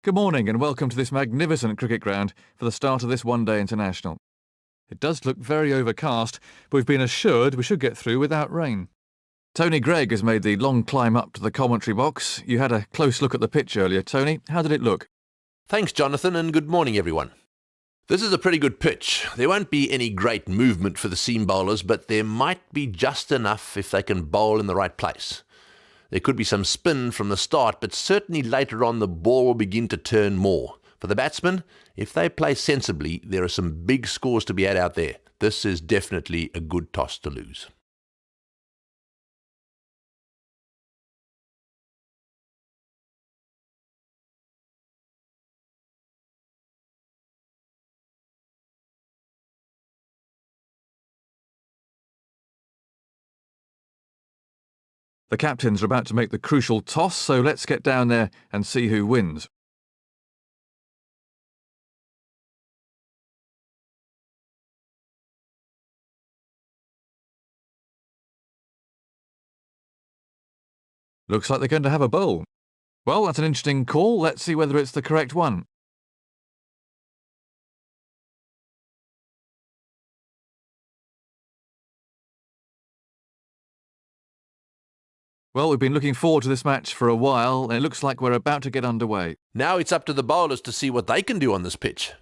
Good morning and welcome to this magnificent cricket ground for the start of this one-day international. It does look very overcast, but we've been assured we should get through without rain. Tony Gregg has made the long climb up to the commentary box. You had a close look at the pitch earlier, Tony. How did it look? Thanks, Jonathan, and good morning, everyone. This is a pretty good pitch. There won't be any great movement for the seam bowlers, but there might be just enough if they can bowl in the right place. There could be some spin from the start, but certainly later on the ball will begin to turn more. For the batsmen, if they play sensibly, there are some big scores to be had out there. This is definitely a good toss to lose. The captains are about to make the crucial toss, so let's get down there and see who wins. Looks like they're going to have a bowl. Well, that's an interesting call. Let's see whether it's the correct one. Well, we've been looking forward to this match for a while, and it looks like we're about to get underway. Now it's up to the bowlers to see what they can do on this pitch.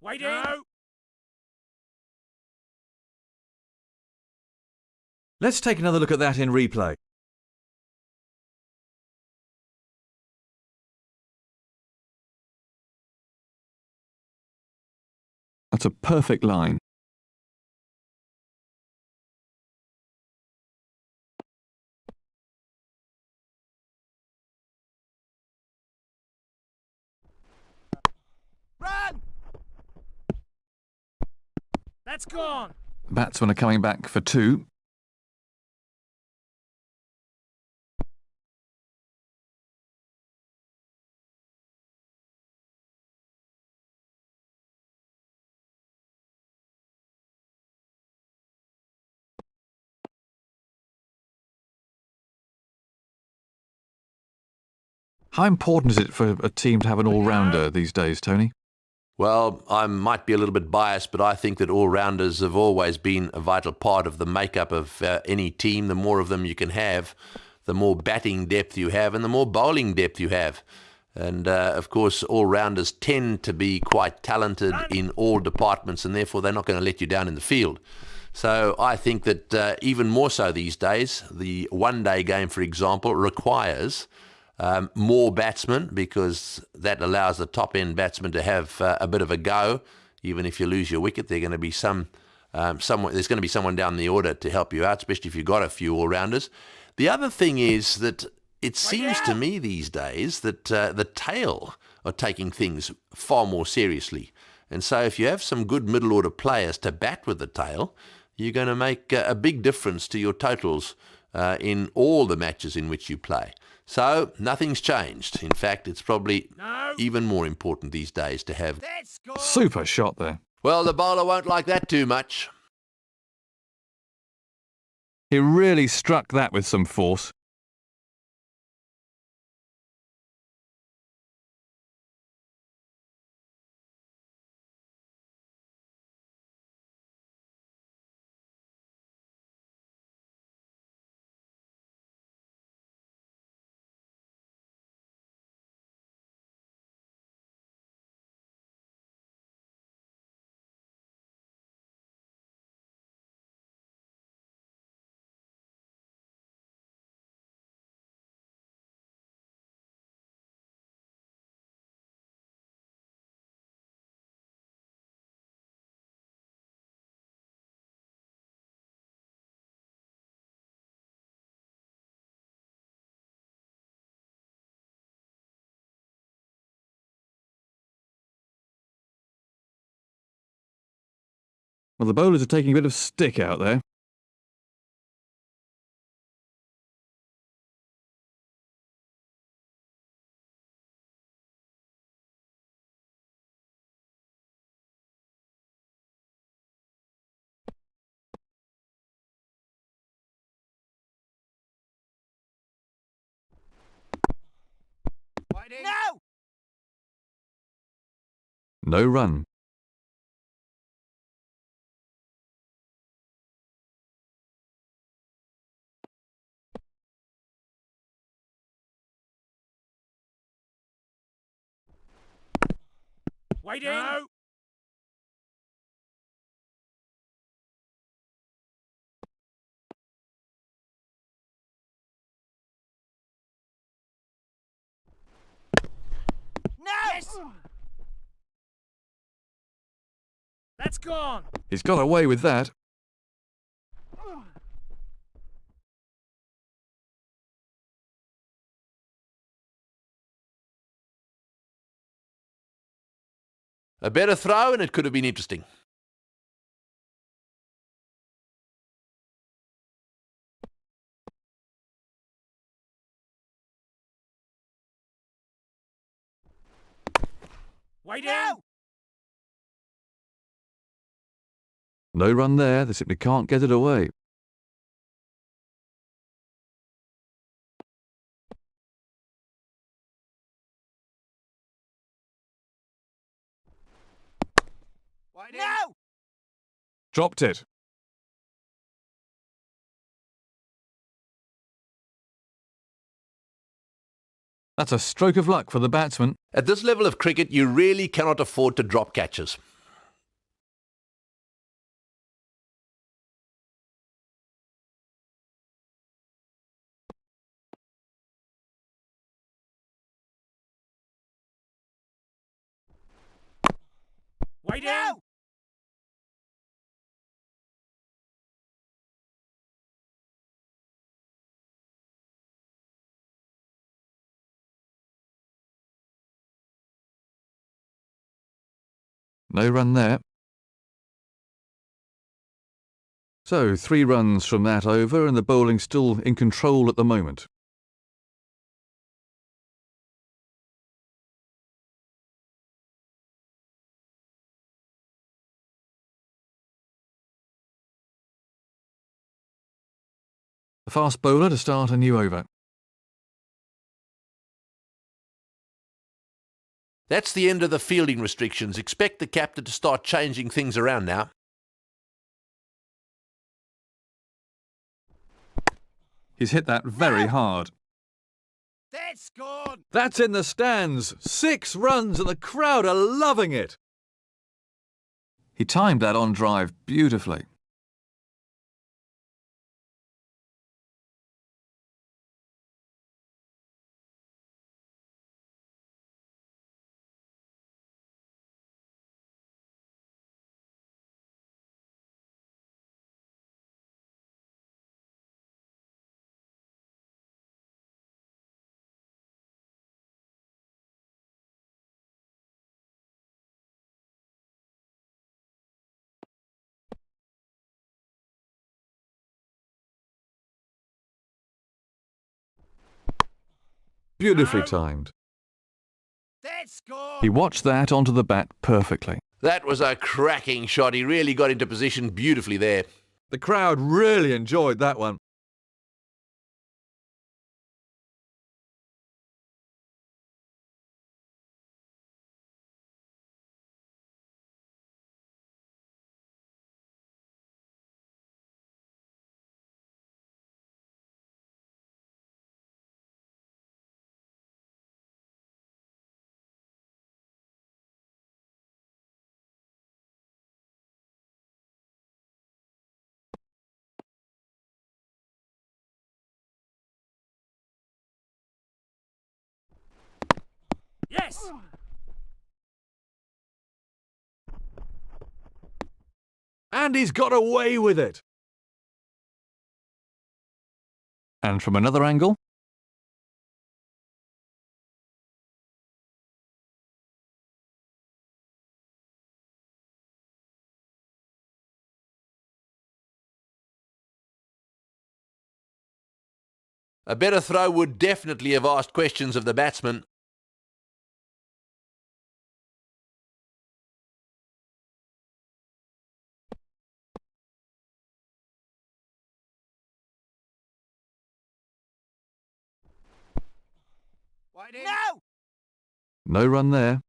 Waiting! No. Let's take another look at that in replay. That's a perfect line. Run! That's gone! Batsmen are coming back for two. How important is it for a team to have an all-rounder these days, Tony? Well, I might be a little bit biased, but I think that all-rounders have always been a vital part of the makeup of any team. The more of them you can have, the more batting depth you have and the more bowling depth you have. And, of course, all-rounders tend to be quite talented in all departments, and therefore they're not going to let you down in the field. So I think that even more so these days, the one-day game, for example, requires more batsmen, because that allows the top-end batsmen to have a bit of a go. Even if you lose your wicket, there's going to be someone down the order to help you out, especially if you've got a few all-rounders. The other thing is that it seems to me these days that the tail are taking things far more seriously. And so if you have some good middle-order players to bat with the tail, you're going to make a big difference to your totals in all the matches in which you play. So nothing's changed. In fact, it's probably even more important these days to have... Super shot there. Well, the bowler won't like that too much. He really struck that with some force. Well, the bowlers are taking a bit of stick out there. No run. Waiting. No. No. Yes. That's gone. He's got away with that. A better throw and it could have been interesting. Waiting. No. No run there. They simply can't get it away. Waiting. No. Dropped it. That's a stroke of luck for the batsman. At this level of cricket, you really cannot afford to drop catches. Waiting. No. No run there. So 3 runs from that over and the bowling still in control at the moment. The fast bowler to start a new over. That's the end of the fielding restrictions. Expect the captain to start changing things around now. He's hit that very hard. That's gone. That's in the stands. 6 runs and the crowd are loving it. He timed that on drive beautifully. Beautifully No. timed. That's gone. He watched that onto the bat perfectly. That was a cracking shot. He really got into position beautifully there. The crowd really enjoyed that one. Yes. And he's got away with it. And from another angle, A better throw would definitely have asked questions of the batsman. Waiting. No. no run there.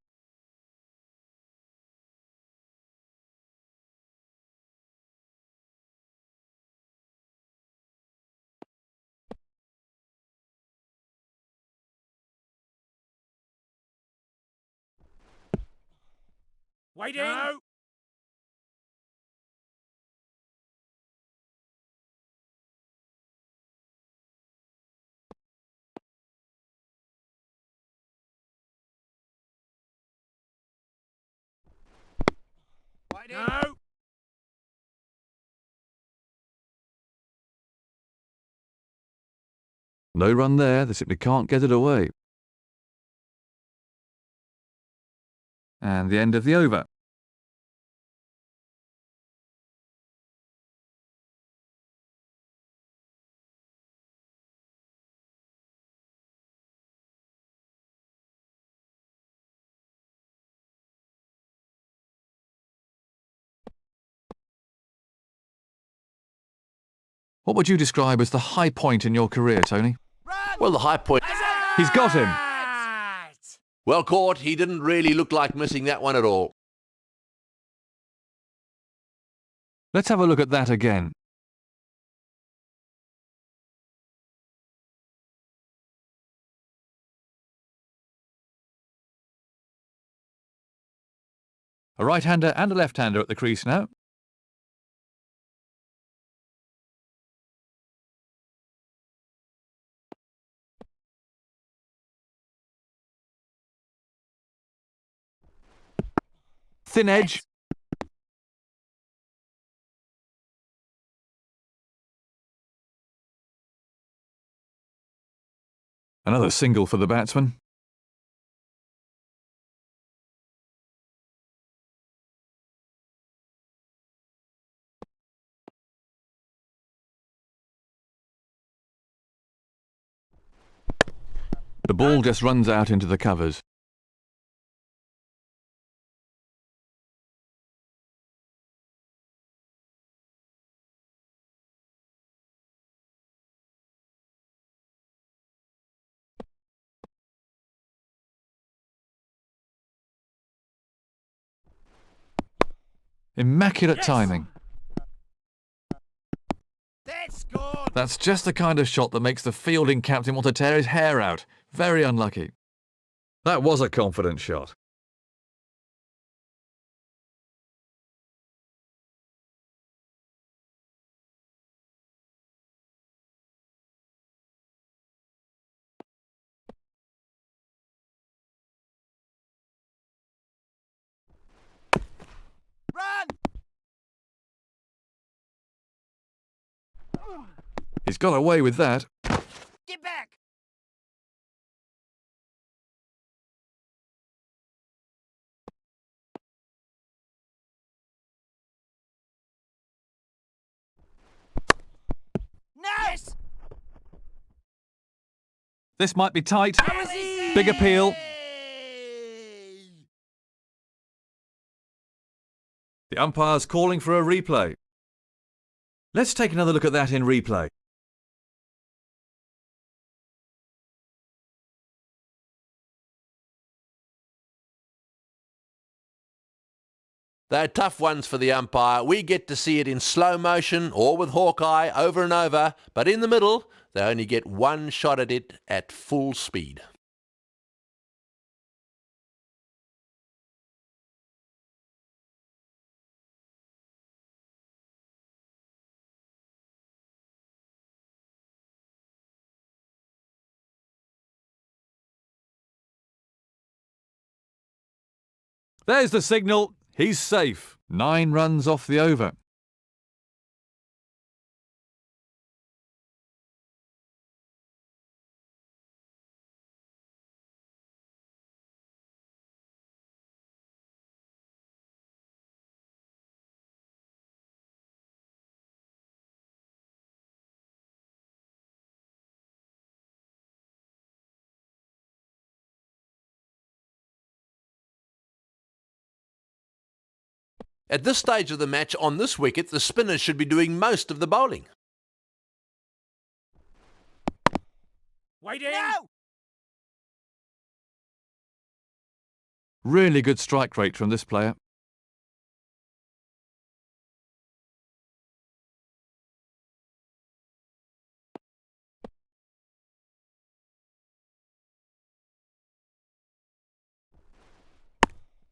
Waiting! No! Waiting! No! No run there, they simply can't get it away. And the end of the over. What would you describe as the high point in your career, Tony? Run! Well, the high point... He's got him. Right. Well caught. He didn't really look like missing that one at all. Let's have a look at that again. A right-hander and a left-hander at the crease now. Thin edge. Another single for the batsman. The ball just runs out into the covers. Immaculate timing. That's good! That's just the kind of shot that makes the fielding captain want to tear his hair out. Very unlucky. That was a confident shot. Run! He's got away with that. Get back! No! Yes! This might be tight. That was easy! Big appeal. The umpire's calling for a replay. Let's take another look at that in replay. They're tough ones for the umpire. We get to see it in slow motion or with Hawkeye over and over, but in the middle, they only get one shot at it at full speed. There's the signal. He's safe. 9 runs off the over. At this stage of the match, on this wicket, the spinners should be doing most of the bowling. Waiting! No! Really good strike rate from this player.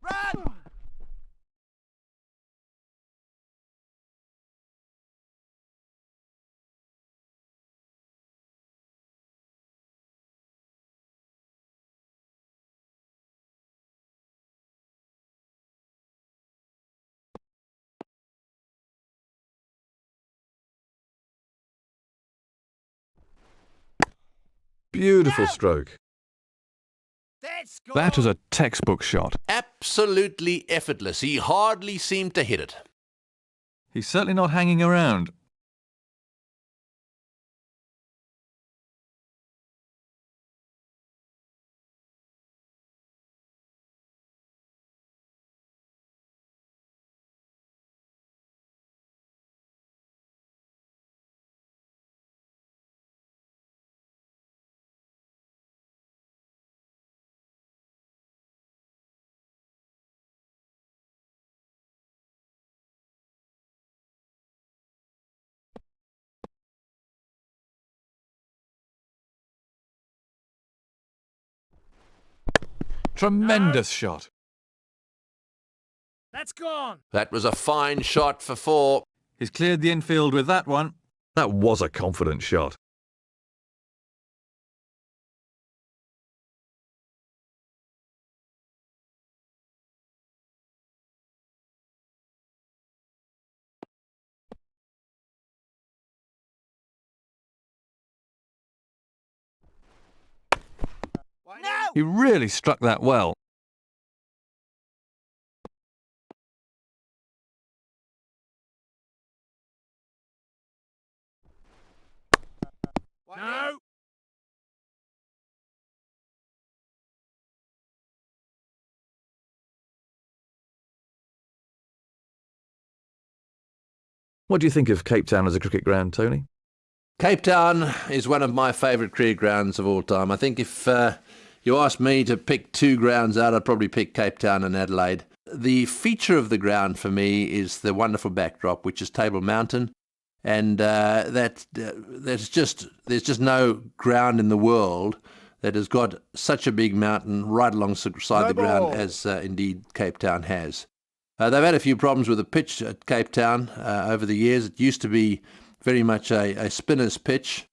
Run! Beautiful No. stroke. That's good. That was a textbook shot. Absolutely effortless. He hardly seemed to hit it. He's certainly not hanging around. Tremendous shot. That's gone. That was a fine shot for 4. He's cleared the infield with that one. That was a confident shot. No. He really struck that well. No. What do you think of Cape Town as a cricket ground, Tony? Cape Town is one of my favourite cricket grounds of all time. I think if you asked me to pick 2 grounds out, I'd probably pick Cape Town and Adelaide. The feature of the ground for me is the wonderful backdrop, which is Table Mountain, and there's just no ground in the world that has got such a big mountain right alongside the ground as indeed Cape Town has. They've had a few problems with the pitch at Cape Town over the years. It used to be very much a spinner's pitch,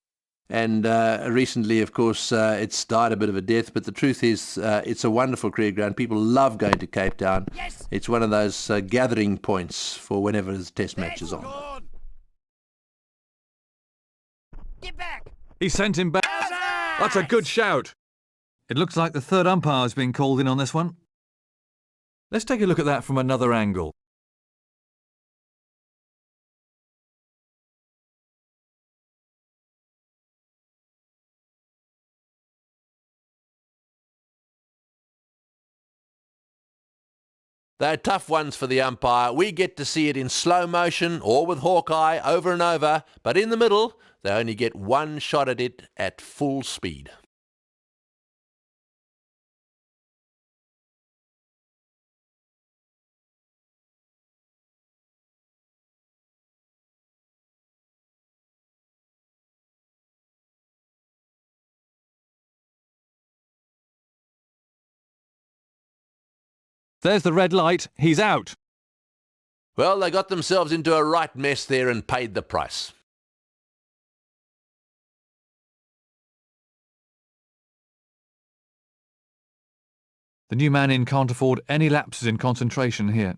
and recently, of course, it's died a bit of a death, but the truth is it's a wonderful cricket ground. People love going to Cape Town. Yes. It's one of those gathering points for whenever there's test matches on. Gone. Get back. He sent him back. That's a good shout. It looks like the third umpire has been called in on this one. Let's take a look at that from another angle. They're tough ones for the umpire. We get to see it in slow motion or with Hawkeye over and over, but in the middle, they only get one shot at it at full speed. There's the red light. He's out. Well, they got themselves into a right mess there and paid the price. The new man in can't afford any lapses in concentration here.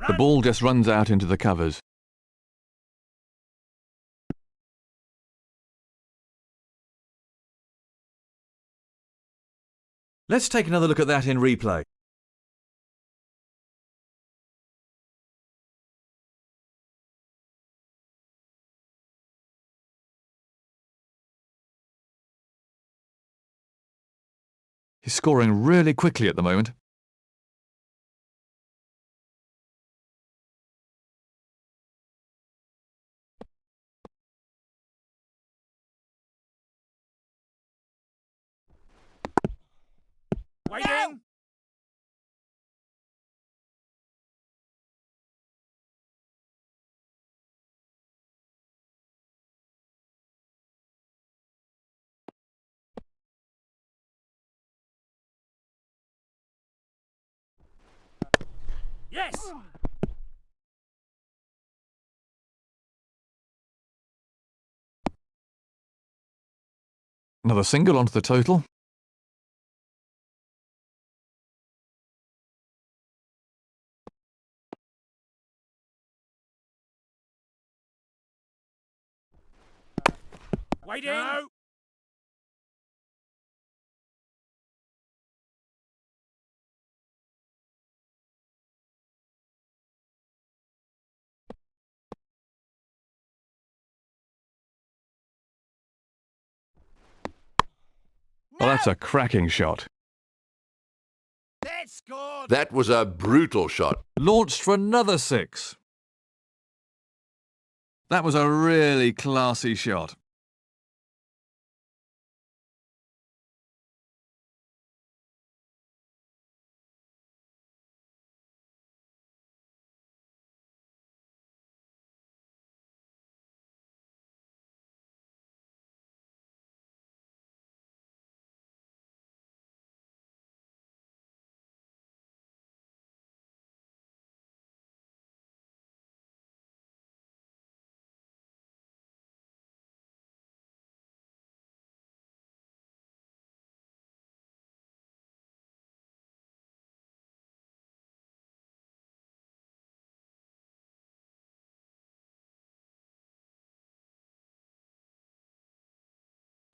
The ball just runs out into the covers. Let's take another look at that in replay. He's scoring really quickly at the moment. Waiting. Yes. Another single onto the total. Waiting. No. Well, that's a cracking shot. That's good. That was a brutal shot. Launched for another 6. That was a really classy shot.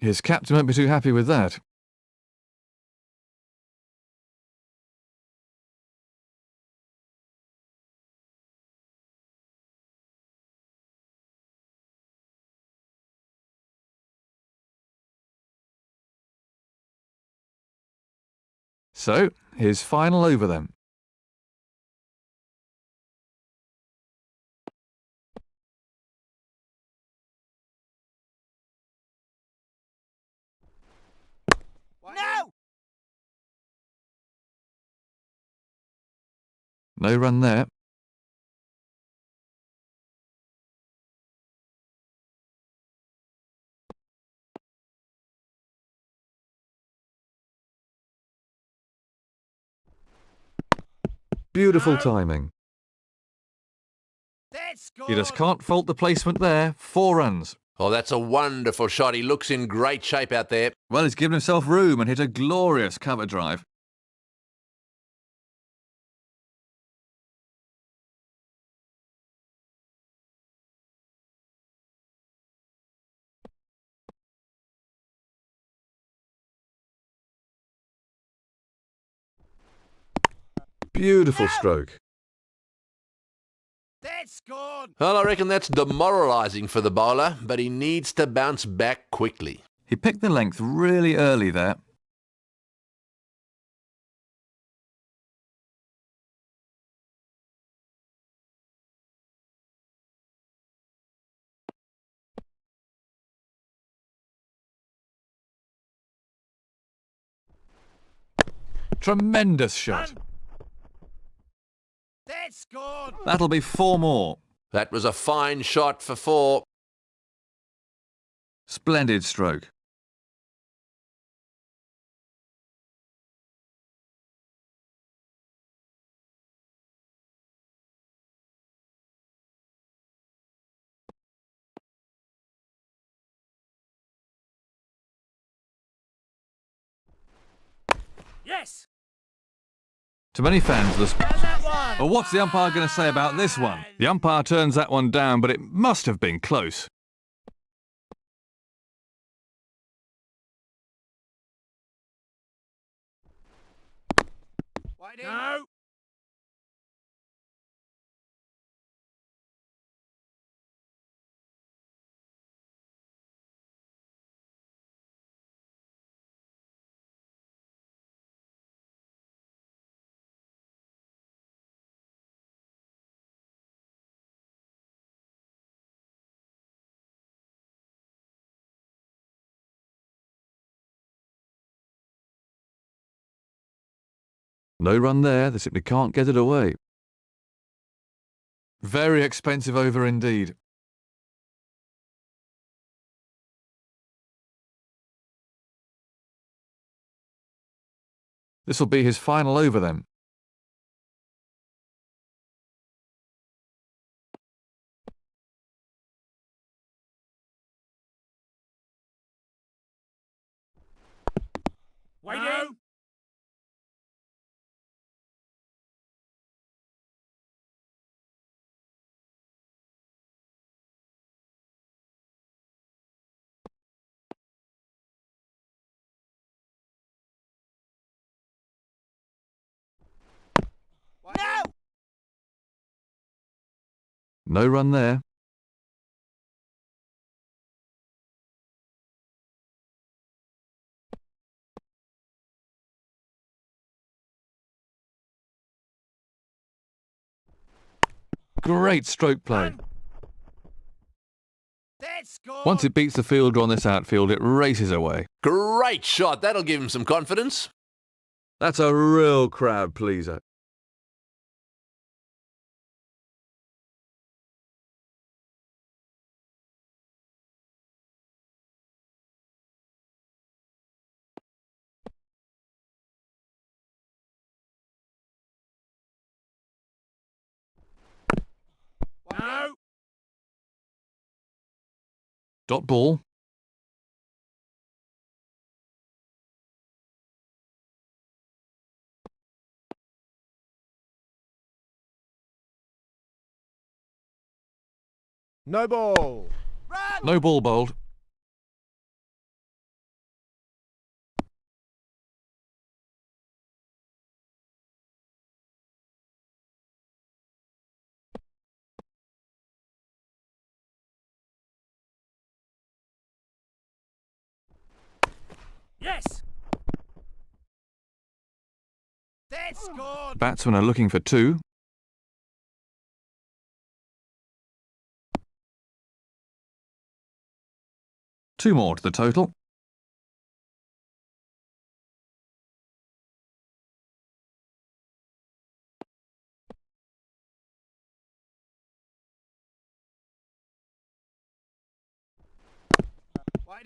His captain won't be too happy with that. So, his final over then. No. No run there. Beautiful timing. That's good. You just can't fault the placement there. 4 runs. Oh, that's a wonderful shot. He looks in great shape out there. Well, he's given himself room and hit a glorious cover drive. Beautiful stroke. That's good. Well, I reckon that's demoralising for the bowler, but he needs to bounce back quickly. He picked the length really early there. Tremendous shot. That's good. That'll be 4 more. That was a fine shot for 4. Splendid stroke. Yes. To many fans, How's that one? well, what's the umpire going to say about this one? The umpire turns that one down, but it must have been close. Waiting. No. No run there, they simply can't get it away. Very expensive over indeed. This will be his final over then. Waiting. No. No run there. Great stroke play. Run. That's good. Once it beats the fielder on this outfield, it races away. Great shot. That'll give him some confidence. That's a real crowd pleaser. No. Dot ball. No ball. Run. No ball bowled. Yes. That's good. Batsmen are looking for 2. Two more to the total.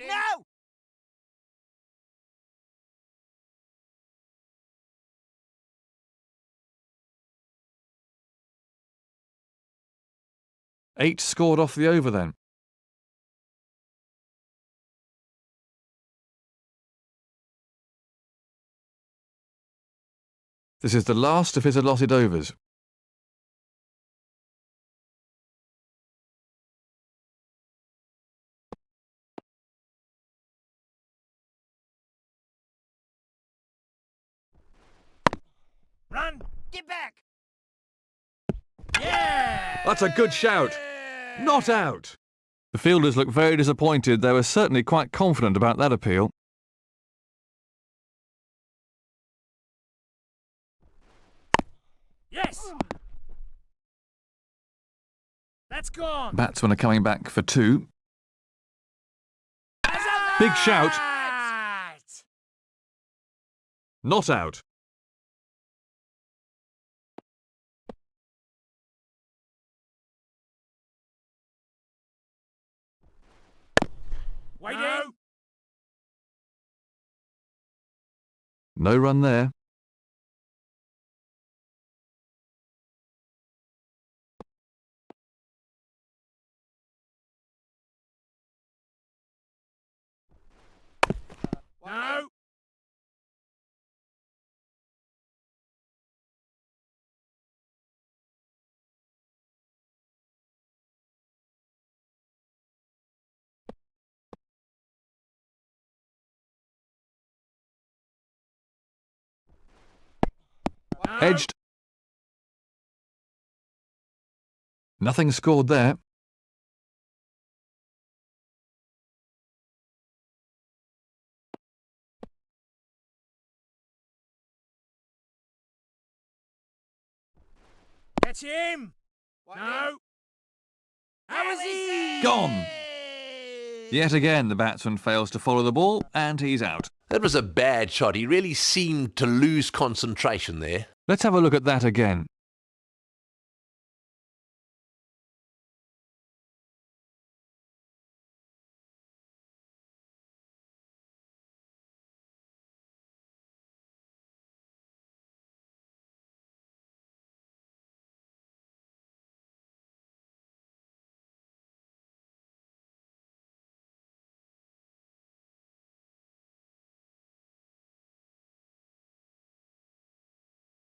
No. Eight scored off the over then. This is the last of his allotted overs. Run. Get back. Yeah. That's a good shout. Not out. The fielders look very disappointed. They were certainly quite confident about that appeal. Yes. That's gone. Batsmen are coming back for 2. Big shout. Right. Not out. Waiting. No run there. No. No. Edged. Nothing scored there. Catch him. No. How is he? Gone. Yet again, the batsman fails to follow the ball, and he's out. That was a bad shot. He really seemed to lose concentration there. Let's have a look at that again.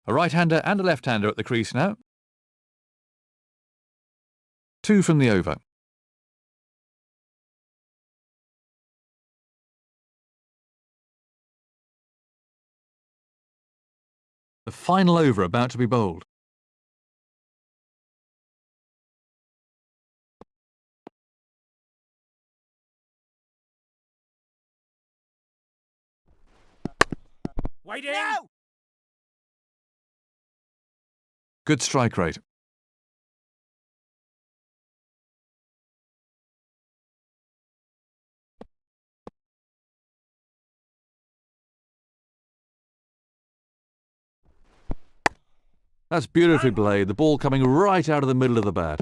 A right-hander and a left-hander at the crease now. 2 from the over. The final over about to be bowled. Waiting. Good strike rate. That's beautifully played, the ball coming right out of the middle of the bat.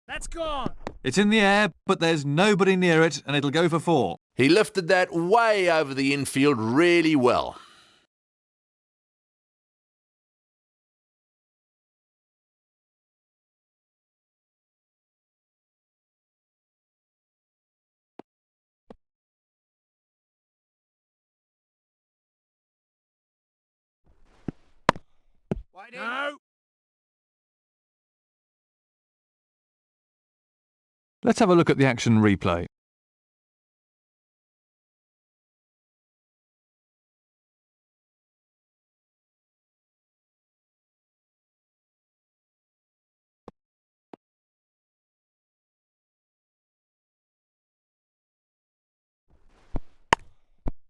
That's gone. It's in the air, but there's nobody near it, and it'll go for 4. He lifted that way over the infield really well. Waiting. No. Let's have a look at the action replay.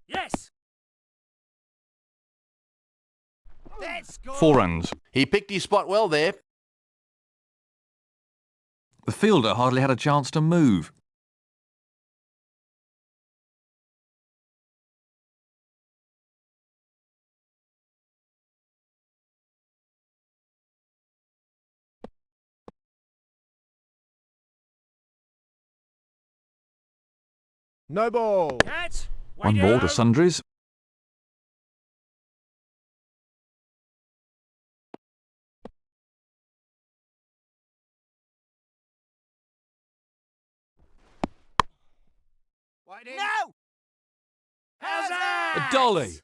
Yes. That's gone. 4 runs. He picked his spot well there. The fielder hardly had a chance to move. No ball. Catch. 1 ball to sundries. Waiting. No. How's that? A dolly.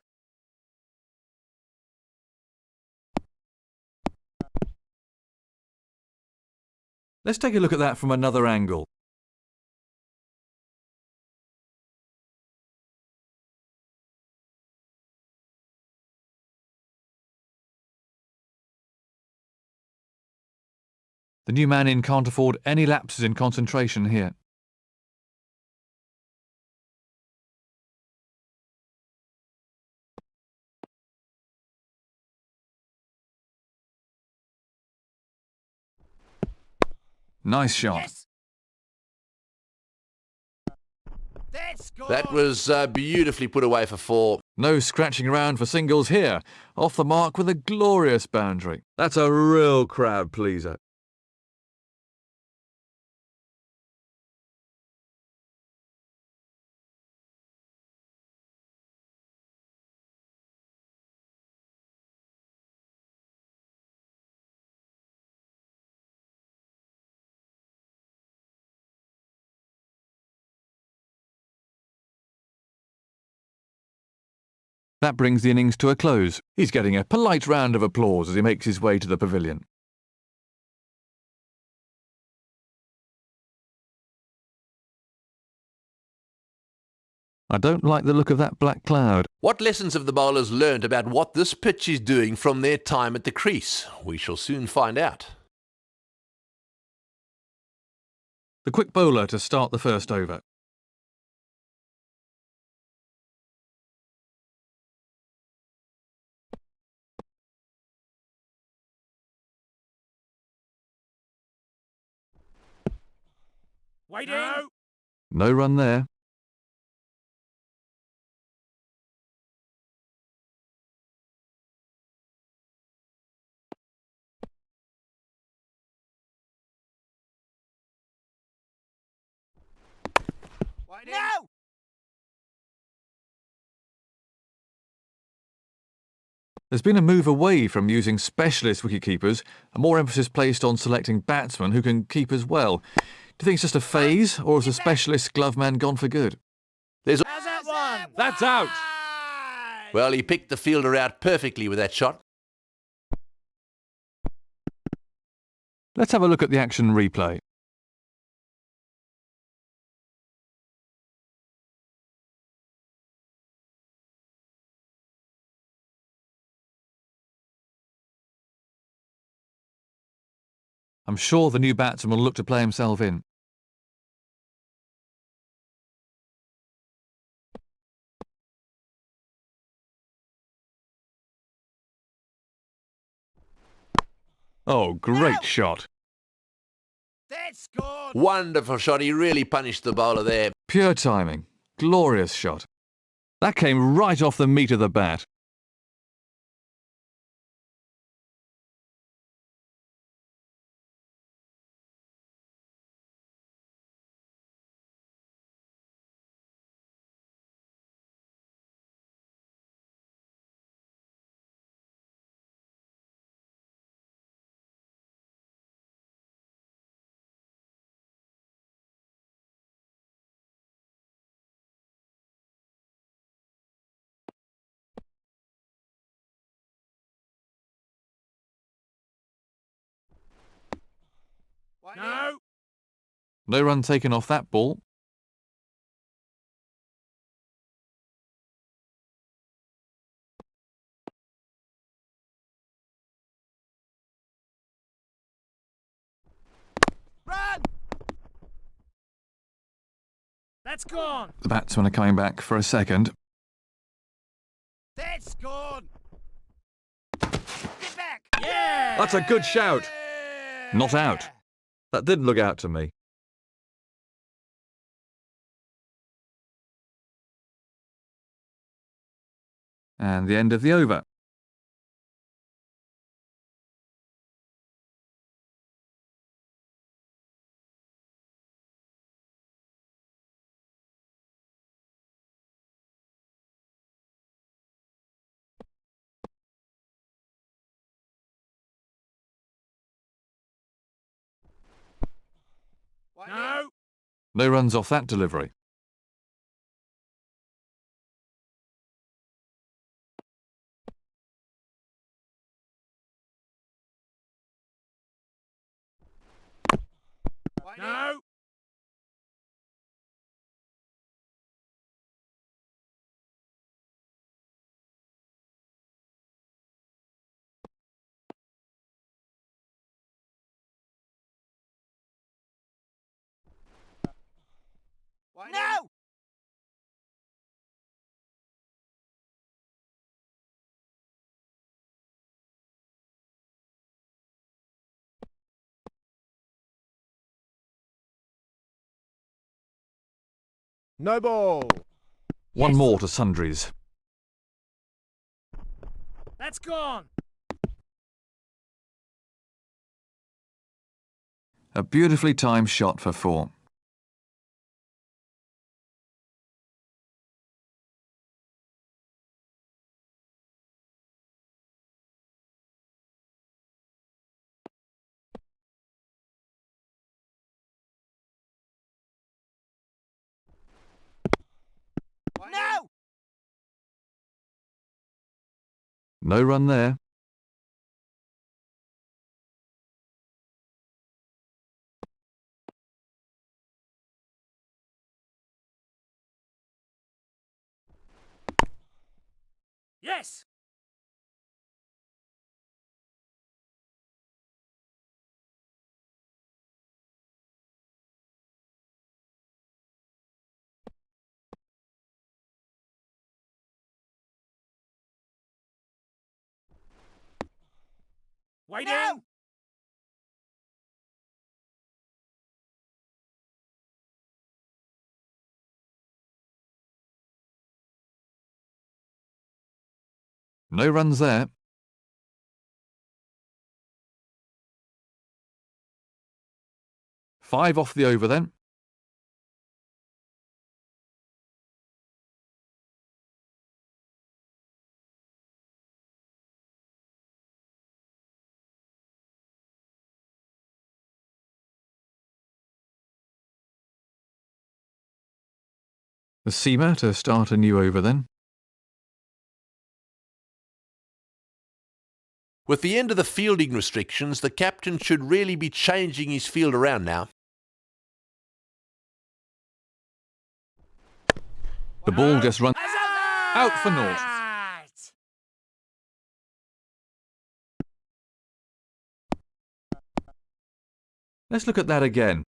Let's take a look at that from another angle. The new man in can't afford any lapses in concentration here. Nice shot. Yes. That's gone. That was beautifully put away for 4. No scratching around for singles here. Off the mark with a glorious boundary. That's a real crowd pleaser. That brings the innings to a close. He's getting a polite round of applause as he makes his way to the pavilion. I don't like the look of that black cloud. What lessons have the bowlers learnt about what this pitch is doing from their time at the crease? We shall soon find out. The quick bowler to start the first over. Waiting. No. No run there. Waiting. No. There's been a move away from using specialist wicketkeepers, and more emphasis placed on selecting batsmen who can keep as well. Do you think it's just a phase, or has the specialist glove man gone for good? There's How's that one? That's out. Well, he picked the fielder out perfectly with that shot. Let's have a look at the action replay. I'm sure the new batsman will look to play himself in. Oh, great shot. That's good. Wonderful shot. He really punished the bowler there. Pure timing. Glorious shot. That came right off the meat of the bat. No. No run taken off that ball. Run. That's gone. The batsmen are coming back for a second. That's gone. Get back. Yeah. That's a good shout. Not out. That didn't look out to me. And the end of the over. No. No runs off that delivery. No. No. No ball. One Yes. more to sundries. That's gone. A beautifully timed shot for 4. No. No run there. Yes. Waiting. No. No runs there. Five off the over then. The seamer to start a new over then. With the end of the fielding restrictions, the captain should really be changing his field around now. The ball just runs Out for naught. Let's look at that again.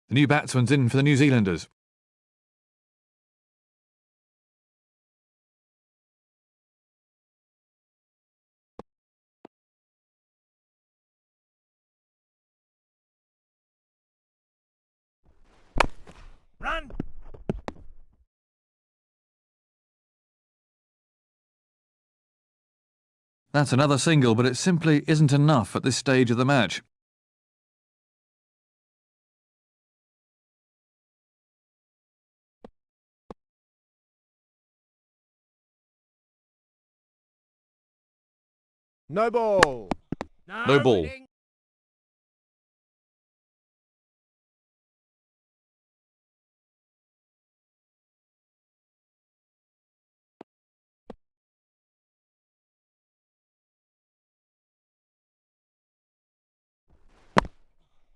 The new batsman's in for the New Zealanders. Run! That's another single, but it simply isn't enough at this stage of the match. No ball. No ball. Waiting.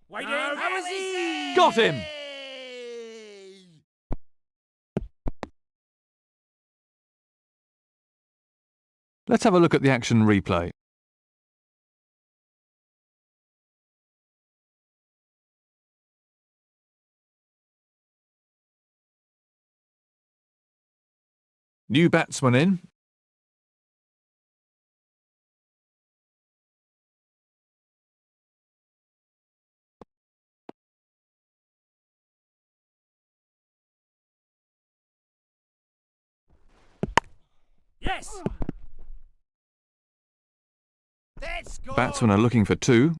Waiting. No, How is he? Got him! Let's have a look at the action replay. New batsman in. Yes. Let's go. Batsmen are looking for two.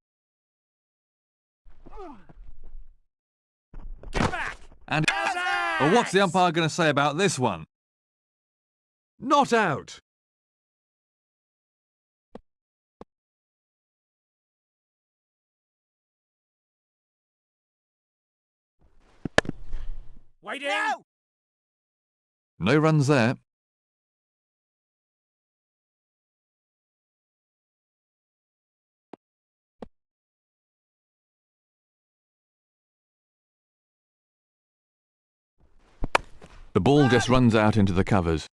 Get back. And Out. well, what's the umpire going to say about this one? Not out. Waiting. No. No runs there. The ball just runs out into the covers.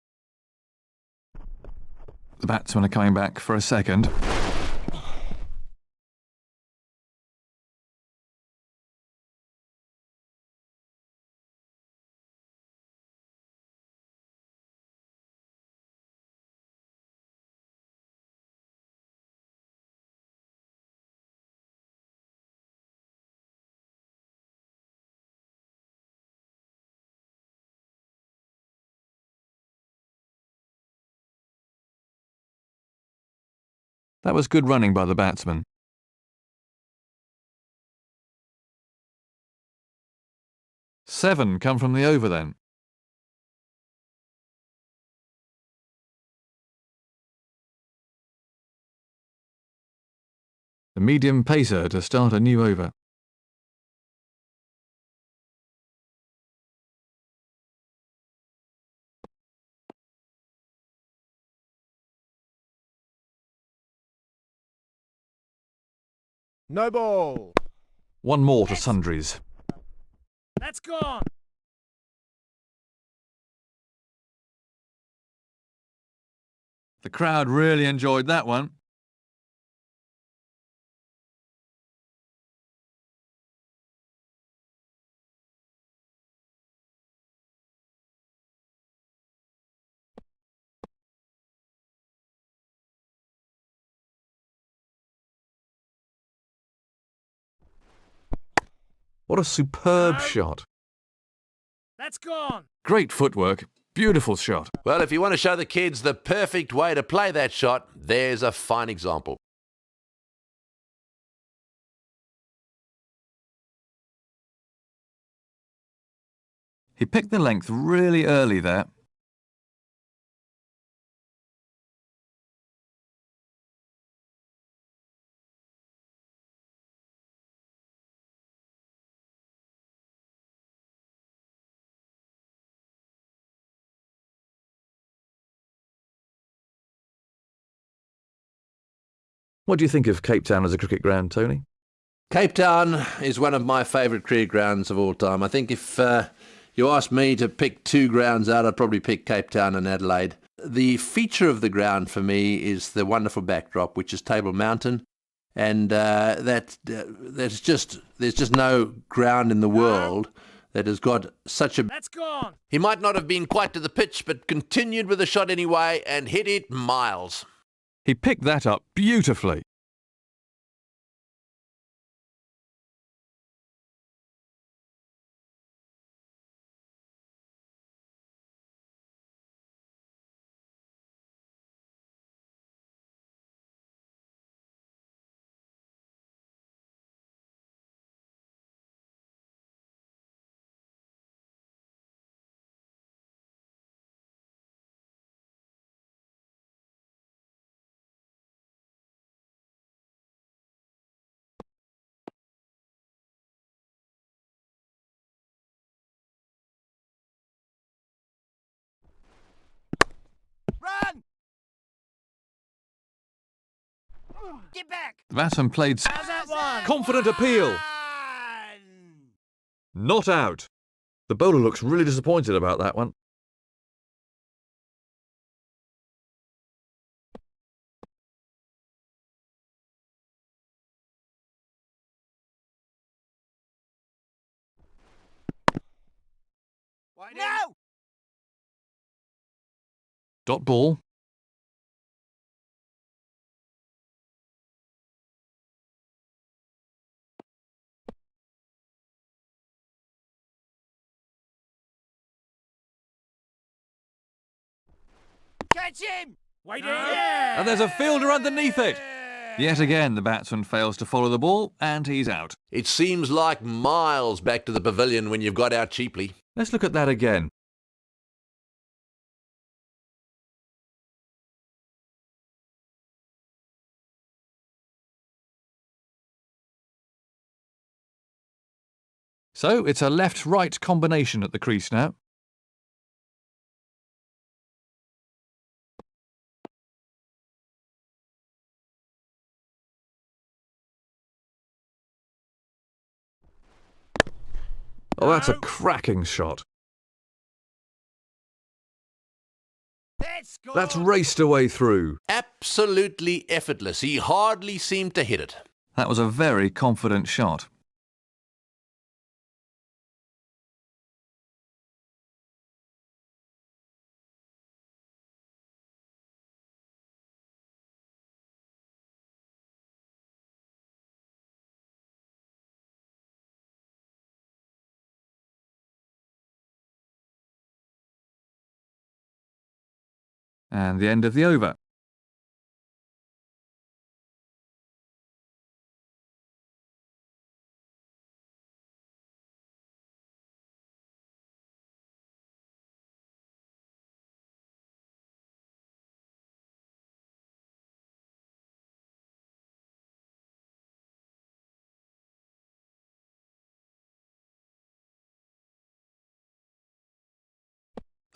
The batsmen are coming back for a second. That was good running by the batsman. Seven come from the over then. The medium pacer to start a new over. No ball. One more to sundries. That's gone. The crowd really enjoyed that one. What a superb shot. That's gone. Great footwork. Beautiful shot. Well, if you want to show the kids the perfect way to play that shot, there's a fine example. He picked the length really early there. What do you think of Cape Town as a cricket ground, Tony? Cape Town is one of my favourite cricket grounds of all time. I think if you asked me to pick two grounds out, I'd probably pick Cape Town and Adelaide. The feature of the ground for me is the wonderful backdrop, which is Table Mountain, and there's just no ground in the world that has got such a... That's gone. He might not have been quite to the pitch, but continued with the shot anyway and hit it miles. He picked that up beautifully. Run! Get back! The batsman played How's that one? confident appeal. One! Not out. The bowler looks really disappointed about that one. No! Dot ball. Catch him! Waiting! Yeah! And there's a fielder underneath it. Yet again, the batsman fails to follow the ball, and he's out. It seems like miles back to the pavilion when you've got out cheaply. Let's look at that again. So it's a left-right combination at the crease now. Oh, that's a cracking shot. That's gone! That's raced away through. Absolutely effortless. He hardly seemed to hit it. That was a very confident shot. And the end of the over.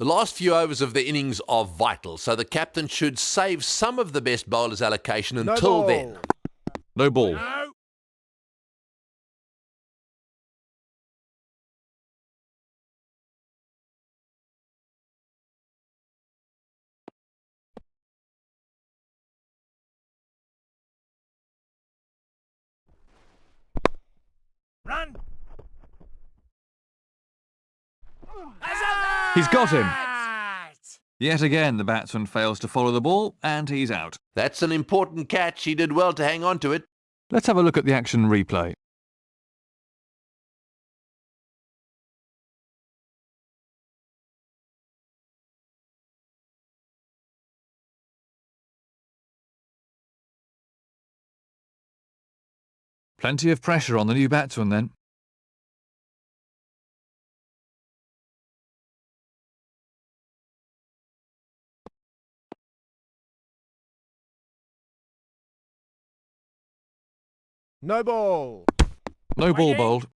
The last few overs of the innings are vital, so the captain should save some of the best bowlers' allocation No until ball. then. No ball. No! Run! He's got him. Right. Yet again, the batsman fails to follow the ball, and he's out. That's an important catch. He did well to hang on to it. Let's have a look at the action replay. Plenty of pressure on the new batsman then. No ball. No ball Waiting. bowled.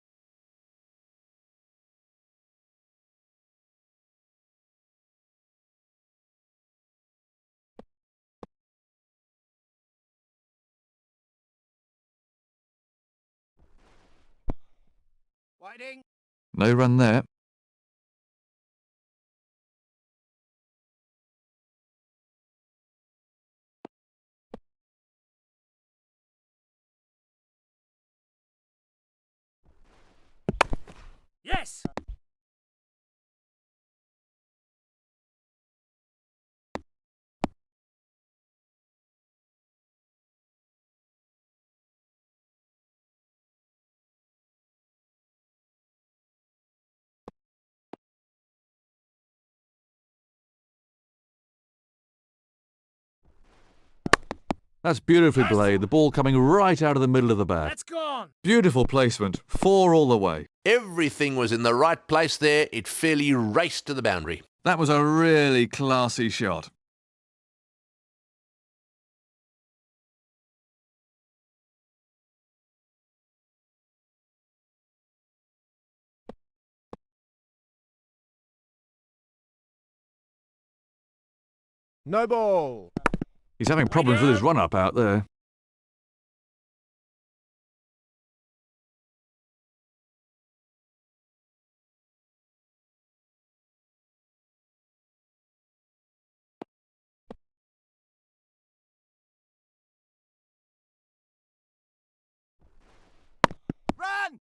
Waiting. No run there. That's beautifully played, the ball coming right out of the middle of the bat. That's gone. Beautiful placement, 4 all the way. Everything was in the right place there. It fairly raced to the boundary. That was a really classy shot. No ball. He's having problems with his run-up out there. Run!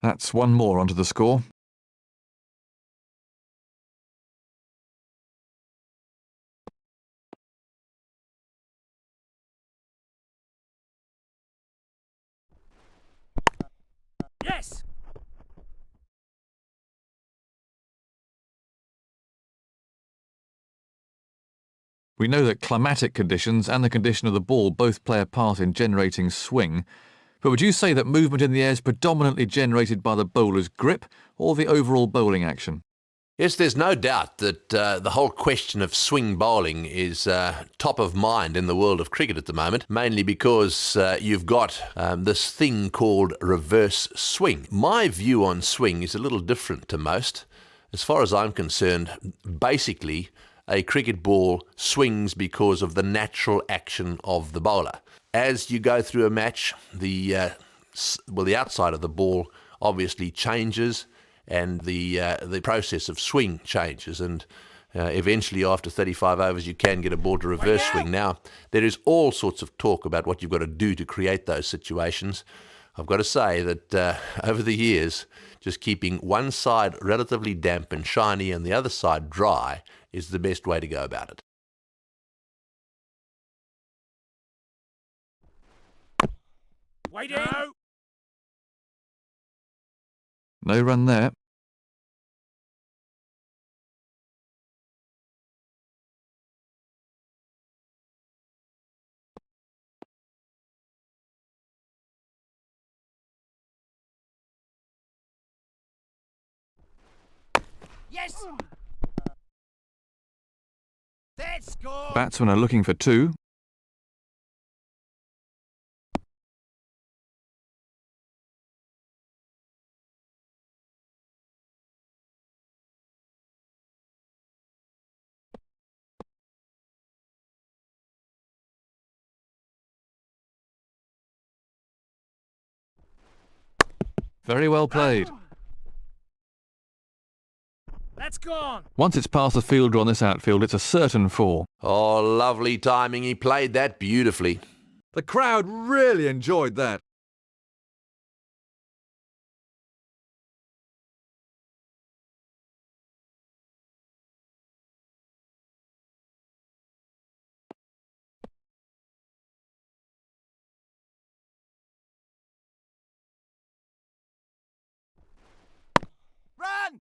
That's 1 more onto the score. Yes! We know that climatic conditions and the condition of the ball both play a part in generating swing, but would you say that movement in the air is predominantly generated by the bowler's grip or the overall bowling action? Yes, there's no doubt that the whole question of swing bowling is top of mind in the world of cricket at the moment, mainly because you've got this thing called reverse swing. My view on swing is a little different to most. As far as I'm concerned, basically, a cricket ball swings because of the natural action of the bowler. As you go through a match, the outside of the ball obviously changes, and the process of swing changes, and eventually after 35 overs you can get a ball to reverse swing. Now, there is all sorts of talk about what you've got to do to create those situations. I've got to say that over the years, just keeping one side relatively damp and shiny and the other side dry is the best way to go about it. Wait in! No run there. Yes! That's gone! Batsmen are looking for 2. Very well played. That's gone! Once it's past the fielder on this outfield, it's a certain 4. Oh, lovely timing. He played that beautifully. The crowd really enjoyed that. Run!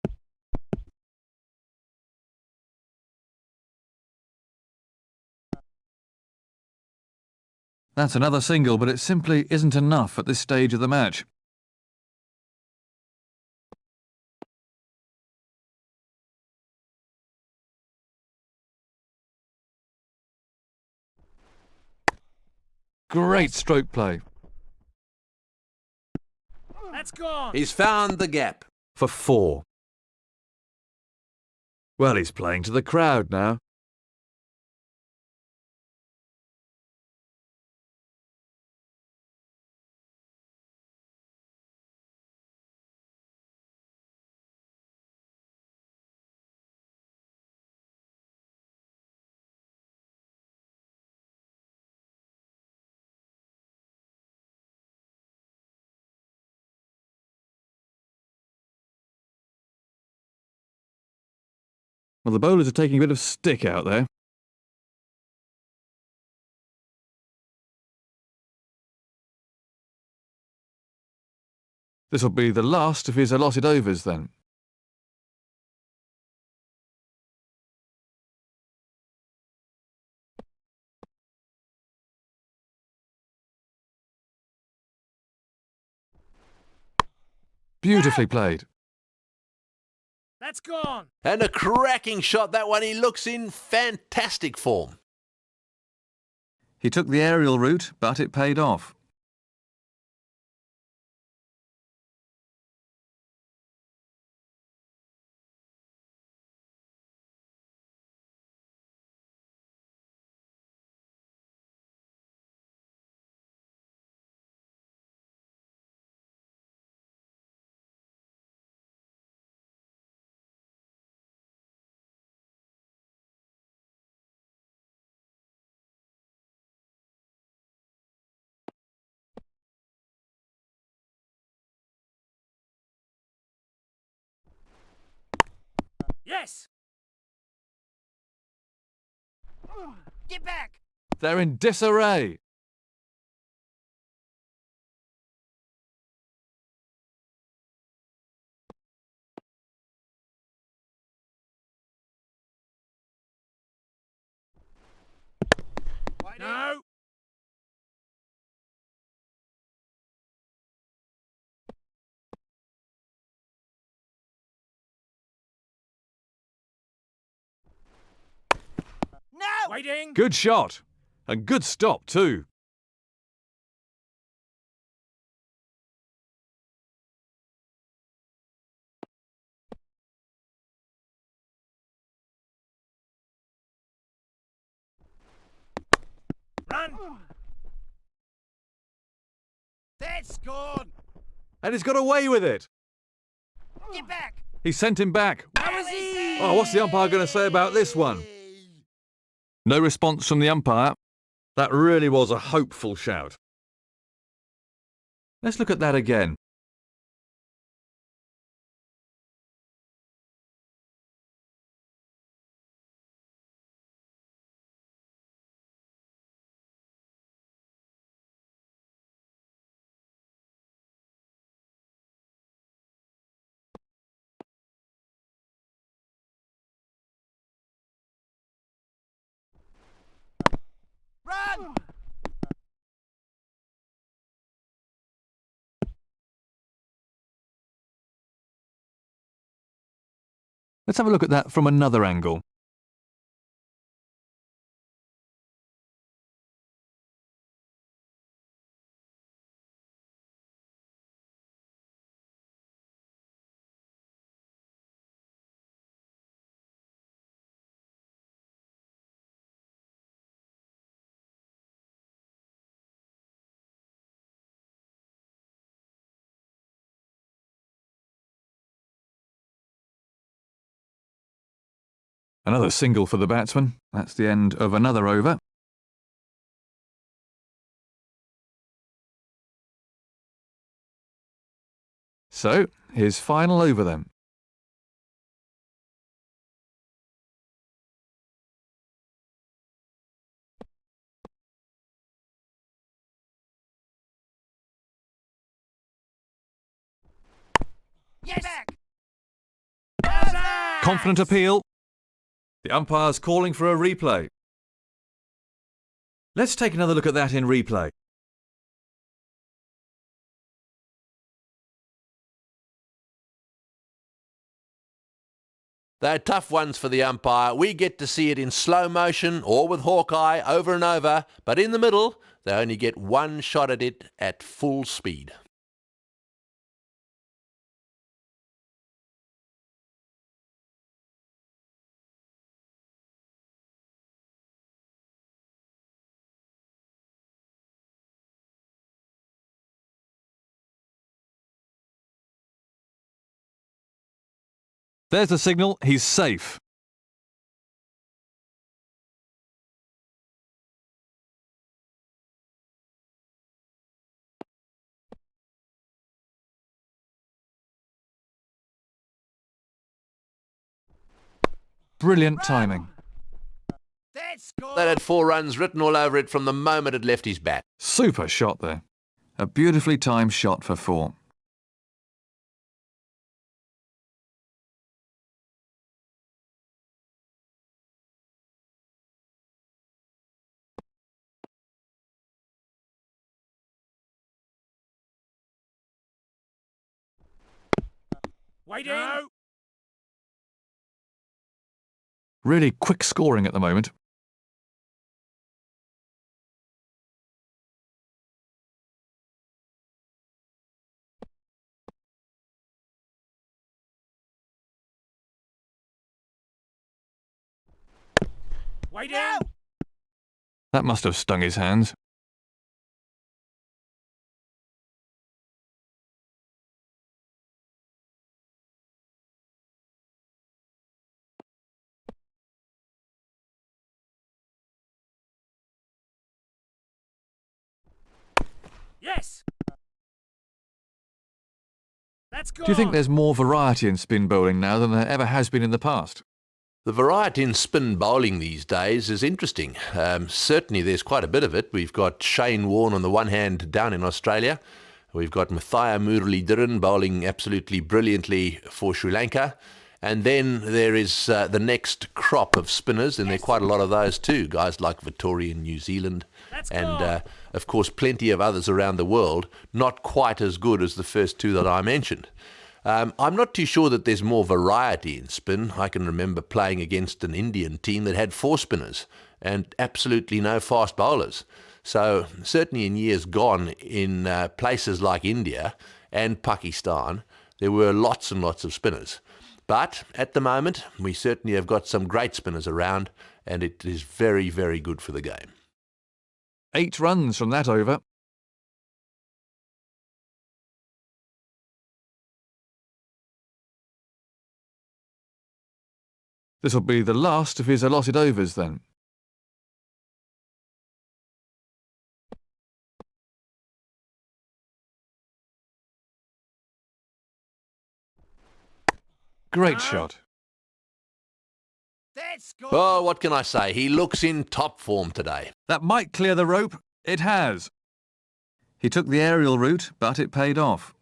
That's another single, but it simply isn't enough at this stage of the match. Great stroke play. That's gone! He's found the gap. For 4. Well, he's playing to the crowd now. Well, the bowlers are taking a bit of stick out there. This will be the last of his allotted overs then. Beautifully played. That's gone. And a cracking shot, that one. He looks in fantastic form. He took the aerial route, but it paid off. Yes. Get back. They're in disarray. No. No. Waiting. Good shot. And good stop too. Run. That's gone. And he's got away with it. Get back. He sent him back. How is he? Oh, what's the umpire going to say about this one? No response from the umpire. That really was a hopeful shout. Let's look at that again. Run. Let's have a look at that from another angle. Another single for the batsman. That's the end of another over. So, his final over then. Yes. Back. How's that? Confident appeal. The umpire's calling for a replay. Let's take another look at that in replay. They're tough ones for the umpire. We get to see it in slow motion or with Hawkeye over and over, but in the middle, they only get one shot at it at full speed. There's the signal. He's safe. Brilliant timing. That's gone. That had 4 runs written all over it from the moment it left his bat. Super shot there. A beautifully timed shot for 4. Waiting. No. Really quick scoring at the moment. Waiting. No. That must have stung his hands. Yes. That's gone. Do you think there's more variety in spin bowling now than there ever has been in the past? The variety in spin bowling these days is interesting. Certainly there's quite a bit of it. We've got Shane Warne on the one hand down in Australia. We've got Mathia Muralidharan bowling absolutely brilliantly for Sri Lanka. And then there is the next crop of spinners, and there are quite a lot of those too. Guys like Vittori in New Zealand. That's And, gone. of course, plenty of others around the world, not quite as good as the first two that I mentioned. I'm not too sure that there's more variety in spin. I can remember playing against an Indian team that had 4 spinners and absolutely no fast bowlers. So certainly in years gone, in places like India and Pakistan, there were lots and lots of spinners. But at the moment, we certainly have got some great spinners around, and it is very, very good for the game. 8 runs from that over. This will be the last of his allotted overs then. Great shot. That's gone. Oh, what can I say? He looks in top form today. That might clear the rope. It has. He took the aerial route, but it paid off.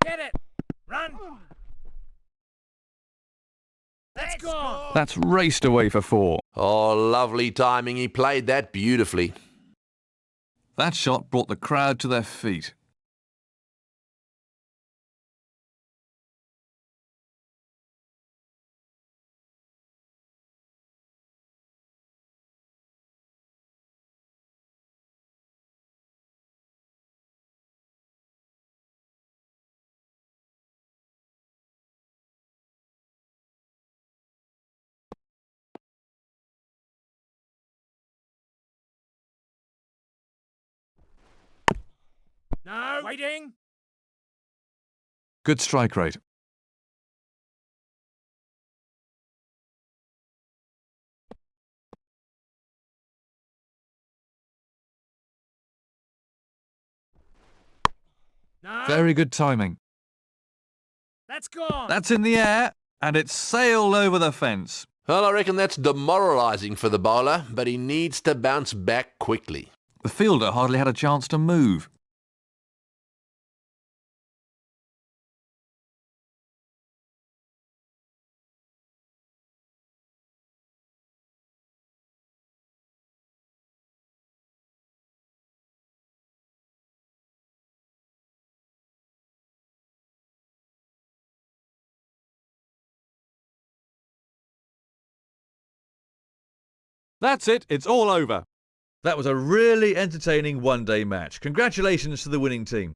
Get it. Run. That's gone. That's raced away for 4. Oh, lovely timing. He played that beautifully. That shot brought the crowd to their feet. No. Waiting. Good strike rate. No. Very good timing. That's gone. That's in the air, and it sailed over the fence. Well, I reckon that's demoralising for the bowler, but he needs to bounce back quickly. The fielder hardly had a chance to move. That's it, it's all over. That was a really entertaining one-day match. Congratulations to the winning team.